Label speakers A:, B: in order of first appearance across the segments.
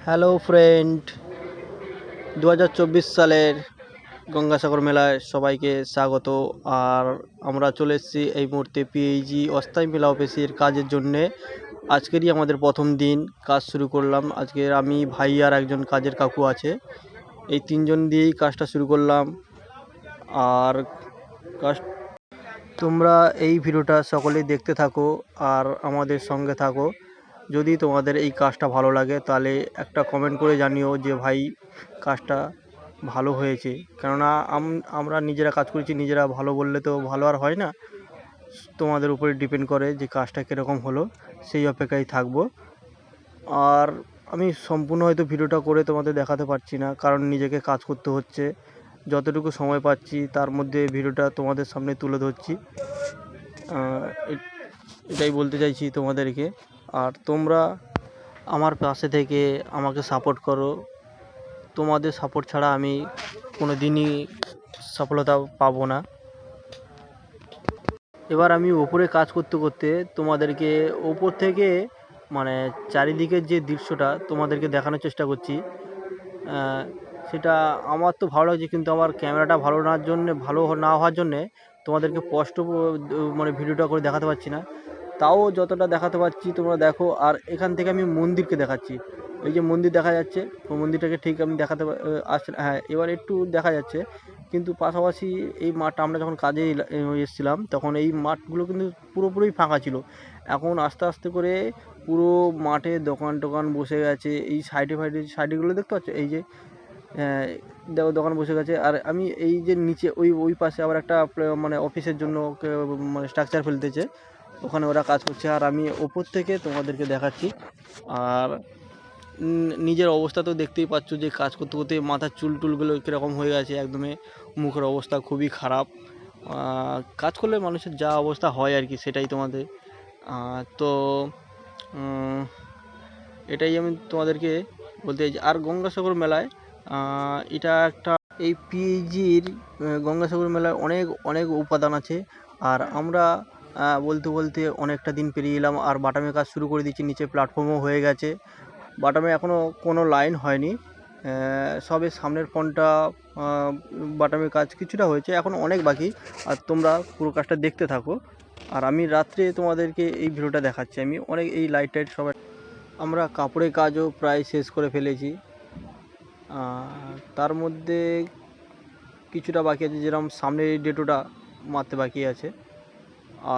A: Hello friend, 2024 সালের গঙ্গাসাগর মেলায় সবাইকে স্বাগত। আর আমরা চলে এসেছি এই মুহূর্তে পিএইচজি অস্থায়ী মেলা অফিসের কাজের জন্যে। আজকেরই আমাদের প্রথম দিন, কাজ শুরু করলাম। আজকের আমি, ভাই আর একজন কাজের কাকু আছে, এই তিনজন দিয়েই কাজটা শুরু করলাম। আর কাজ তোমরা এই ভিডিওটা সকলেই দেখতে থাকো আর আমাদের সঙ্গে থাকো। যদি তোমাদের এই কাজটা ভালো লাগে তাহলে একটা কমেন্ট করে জানিও যে ভাই কাজটা ভালো হয়েছে। কেননা আমরা নিজেরা কাজ করেছি, নিজেরা ভালো বললে তো ভালো আর হয় না, তোমাদের উপরে ডিপেন্ড করে যে কাজটা কীরকম হলো, সেই অপেক্ষায় থাকবো। আর আমি সম্পূর্ণ হয়তো ভিডিওটা করে তোমাদের দেখাতে পারছি না, কারণ নিজেকে কাজ করতে হচ্ছে। যতটুকু সময় পাচ্ছি তার মধ্যে ভিডিওটা তোমাদের সামনে তুলে ধরছি। এটাই বলতে চাইছি তোমাদেরকে। আর তোমরা আমার পাশে থেকে আমাকে সাপোর্ট করো। তোমাদের সাপোর্ট ছাড়া আমি কোনো দিনই সফলতা পাবো না। এবার আমি ওপরে কাজ করতে করতে তোমাদেরকে ওপর থেকে মানে চারিদিকের যে দৃশ্যটা তোমাদেরকে দেখানোর চেষ্টা করছি। সেটা আমার তো ভালো লাগছে, কিন্তু আমার ক্যামেরাটা ভালো না হওয়ার জন্যে তোমাদেরকে স্পষ্ট মানে ভিডিওটা করে দেখাতে পারছি না। তাও যতটা দেখাতে পারছি তোমরা দেখো। আর এখান থেকে আমি মন্দিরকে দেখাচ্ছি। এই যে মন্দির দেখা যাচ্ছে, ওই মন্দিরটাকে ঠিক আমি দেখাতে হ্যাঁ, এবার একটু দেখা যাচ্ছে। কিন্তু পাশাপাশি এই মাঠটা আমরা যখন কাজে এসেছিলাম তখন এই মাঠগুলো কিন্তু পুরোপুরি ফাঁকা ছিল। এখন আস্তে আস্তে করে পুরো মাঠে দোকান টোকান বসে গেছে। এই সাইডেগুলো দেখতে পাচ্ছ, এই যে দেখো দোকান বসে গেছে। আর আমি এই যে নিচে ওই পাশে আবার একটা মানে অফিসের জন্য মানে স্ট্রাকচার ফেলতেছে, ওখানে ওরা কাজ করছে। আর আমি ওপর থেকে তোমাদেরকে দেখাচ্ছি। আর নিজের অবস্থা তো দেখতেই পাচ্ছ যে কাজ করতে করতে মাথার চুলটুলগুলো কীরকম হয়ে গেছে, একদমই মুখের অবস্থা খুবই খারাপ। কাজ করলে মানুষের যা অবস্থা হয় আর কি, সেটাই তোমাদের। তো এটাই আমি তোমাদেরকে বলতে চাইছি। আর গঙ্গাসাগর মেলায় এটা একটা, এই পিএইচজির গঙ্গাসাগর মেলায় অনেক অনেক উপাদান আছে। আর আমরা বলতে বলতে অনেকটা দিন পেরিয়ে এলাম আর বাটামের কাজ শুরু করে দিচ্ছি। নিচে প্ল্যাটফর্মও হয়ে গেছে, বাটামে এখনও কোনো লাইন হয়নি। সবে সামনের ফ্রন্টটা বাটামের কাজ কিছুটা হয়েছে, এখন অনেক বাকি। আর তোমরা পুরো কাজটা দেখতে থাকো। আর আমি রাত্রে তোমাদেরকে এই ভিডিওটা দেখাচ্ছি। আমি অনেক এই লাইট টাইট সবাই, আমরা কাপড়ের কাজও প্রায় শেষ করে ফেলেছি। তার মধ্যে কিছুটা বাকি আছে, যেরকম সামনের এই ডেটোটা মারতে বাকি আছে।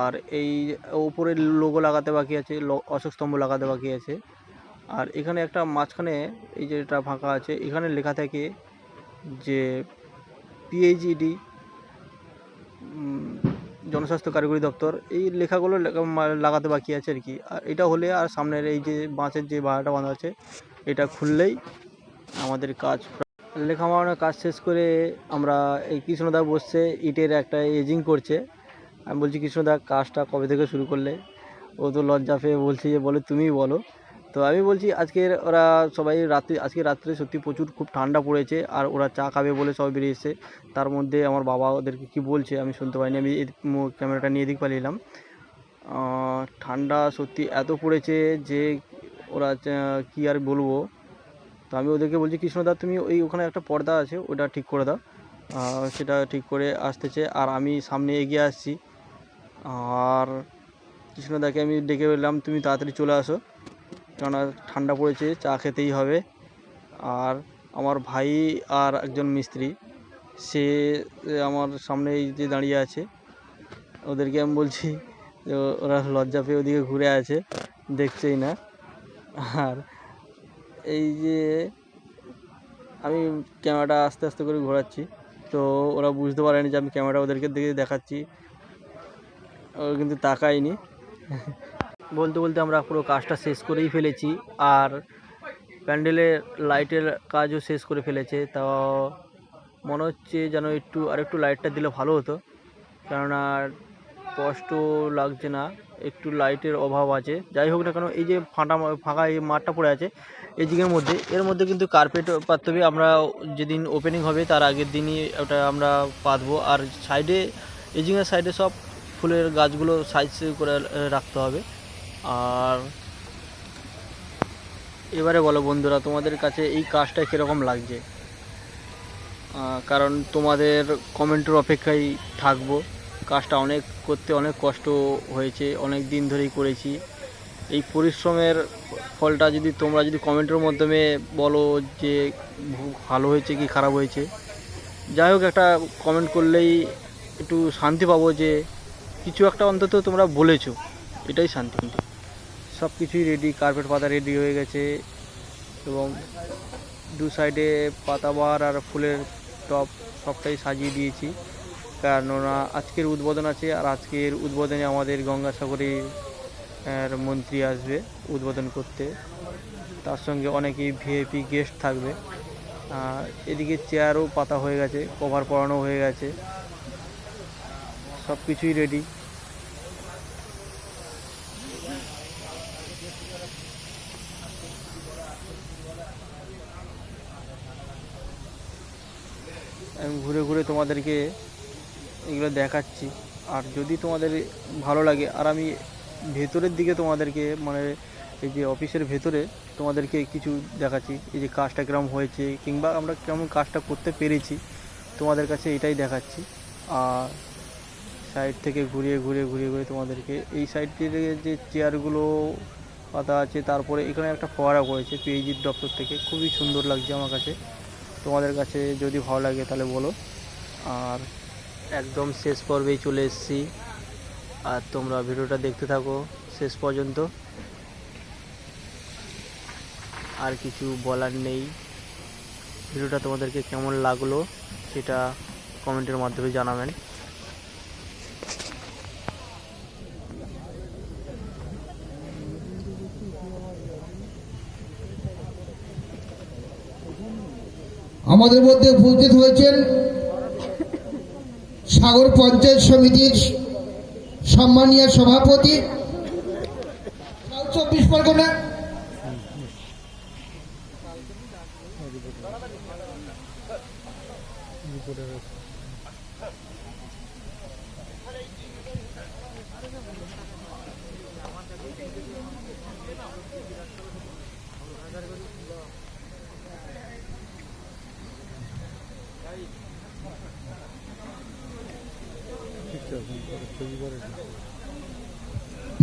A: আর এই উপরে লোগো লাগাতে বাকি আছে, অশোক স্তম্ভ লাগাতে বাকি আছে। আর এখানে একটা মাঝখানে এই যে এটা ফাঁকা আছে, এখানে লেখা থাকে যে পিএইচইডি জনস্বাস্থ্য কারিগরি দপ্তর, এই লেখাগুলো লাগাতে বাকি আছে আর কি। আর এটা হলে, আর সামনের এই যে বাঁশের যে বাড়াটা বাঁধা আছে, এটা খুললেই আমাদের কাজ, লেখা মারানোর কাজ শেষ করে আমরা, এই কৃষ্ণদা বসছে ইটের একটা এজিং করছে। আমি বলছি, কৃষ্ণদা কাজটা কবে থেকে শুরু করলে? ও তো লজ্জা পেয়ে বলছে যে বলে তুমিই বলো। তো আমি বলছি আজকের ওরা সবাই আজকে রাত্রে সত্যি প্রচুর খুব ঠান্ডা পড়েছে, আর ওরা চা খাবে বলে সবাই বেরিয়ে এসছে। তার মধ্যে আমার বাবা ওদেরকে কি বলছে আমি শুনতে পাইনি, আমি ক্যামেরাটা নিয়ে এদিক পালিয়ে এলাম। ঠান্ডা সত্যি এত পড়েছে যে ওরা কি আর বলবো। তো আমি ওদেরকে বলছি, কৃষ্ণদা তুমি ওখানে একটা পর্দা আছে ওটা ঠিক করে দাও। সেটা ঠিক করে আসতেছে আর আমি সামনে এগিয়ে আসছি। আর কৃষ্ণদাকে আমি ডেকে বললাম, তুমি তাড়াতাড়ি চলে আসো, কেননা ঠান্ডা পড়েছে, চা খেতেই হবে। আর আমার ভাই আর একজন মিস্ত্রি, সে আমার সামনে এই যে দাঁড়িয়ে আছে, ওদেরকে আমি বলছি, ওরা লজ্জা পেয়ে ওদিকে ঘুরে আছে, দেখছেই না। আর এই যে আমি ক্যামেরাটা আস্তে আস্তে করে ঘোরাচ্ছি, তো ওরা বুঝতে পারেনি যে আমি ক্যামেরা ওদেরকে দিকে দেখাচ্ছি, ওরা কিন্তু তাকায়নি। বলতে বলতে আমরা পুরো কাজটা শেষ করেই ফেলেছি। আর প্যান্ডেলের লাইটের কাজও শেষ করে ফেলেছে। তো মনে হচ্ছে যেন আরেকটু লাইটটা দিলে ভালো হতো, কেননা স্পষ্ট লাগছে না, একটু লাইটের অভাব আছে। যাই হোক না কেন, এই যে ফাঁকা এই মাঠটা পড়ে আছে এদিকের মধ্যে, এর মধ্যে কিন্তু কার্পেট পাততে হবে। আমরা যেদিন ওপেনিং হবে তার আগের দিনই ওটা আমরা পাতবো। আর সাইডে, এজিংয়ের সাইডে সব ফুলের গাছগুলো সাইজ করে রাখতে হবে। আর এবারে বলো বন্ধুরা, তোমাদের কাছে এই কাজটা কীরকম লাগছে? কারণ তোমাদের কমেন্টের অপেক্ষায় থাকবো। কাজটা করতে অনেক কষ্ট হয়েছে, অনেক দিন ধরেই করেছি। এই পরিশ্রমের ফলটা তোমরা যদি কমেন্টের মাধ্যমে বলো যে ভালো হয়েছে কি খারাপ হয়েছে, যাই হোক একটা কমেন্ট করলেই একটু শান্তি পাবো যে কিছু একটা অন্তত তোমরা বলেছো, এটাই শান্তি। কিন্তু সব কিছুই রেডি, কার্পেট পাতা রেডি হয়ে গেছে এবং দু সাইডে পাতাবাহার আর ফুলের টব সবটাই সাজিয়ে দিয়েছি। কেননা আজকের উদ্বোধন আছে, আর আজকের উদ্বোধনে আমাদের গঙ্গাসাগরের মন্ত্রী আসবে উদ্বোধন করতে, তার সঙ্গে অনেকেই ভিআইপি গেস্ট থাকবে। এদিকে চেয়ারও পাতা হয়ে গেছে, কভার পরানো হয়ে গেছে, সব কিছুই রেডি। আমি ঘুরে ঘুরে তোমাদেরকে এগুলো দেখাচ্ছি, আর যদি তোমাদের ভালো লাগে, আর আমি ভেতরের দিকে তোমাদেরকে মানে এই যে অফিসের ভেতরে তোমাদেরকে কিছু দেখাচ্ছি, এই যে কাজটা কীরকম হয়েছে কিংবা আমরা কেমন কাজটা করতে পেরেছি তোমাদের কাছে এটাই দেখাচ্ছি। আর সাইড থেকে ঘুরিয়ে ঘুরিয়ে ঘুরিয়ে ঘুরিয়ে তোমাদেরকে এই সাইড থেকে যে চেয়ারগুলো পাতা আছে, তারপরে এখানে একটা ফোয়ারা করেছে পিএইচির দপ্তর থেকে, খুবই সুন্দর লাগছে আমার কাছে। তোমাদের কাছে যদি ভালো লাগে তাহলে বলো। আর একদম শেষ পর্বেই চলে এসেছি, আর তোমরা ভিডিওটা দেখতে থাকো শেষ পর্যন্ত। আর কিছু বলার নেই, ভিডিওটা তোমাদেরকে কেমন লাগলো সেটা কমেন্টের মাধ্যমে জানাবেন।
B: আমাদের মধ্যে উপস্থিত হয়েছেন সাগর পঞ্চায়েত সমিতির সম্মানীয় সভাপতি সাউথ 24 পরগনা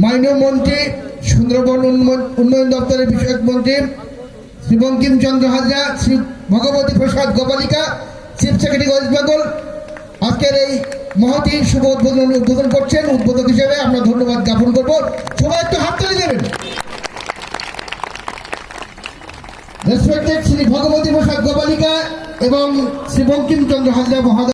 B: মাননীয় মন্ত্রী, সুন্দরবন উন্নয়ন দপ্তরের বিষয়ক মন্ত্রী শ্রী বঙ্কিমচন্দ্র হাজরা, শ্রী ভগবতী প্রসাদ গোপালিকা, চিফ সেক্রেটারি ওয়েস্ট বেঙ্গল আজকের এই মহতী শুভ উদ্বোধন করছেন। উদ্বোধক হিসেবে আমরা ধন্যবাদ জ্ঞাপন করব। সবাই একটু হাততালি দেবেন। রেসপেক্টেড শ্রী ভগবতী প্রসাদ গোপালিকা এবং শ্রী বঙ্কিমচন্দ্র হাজরা মহোদয়।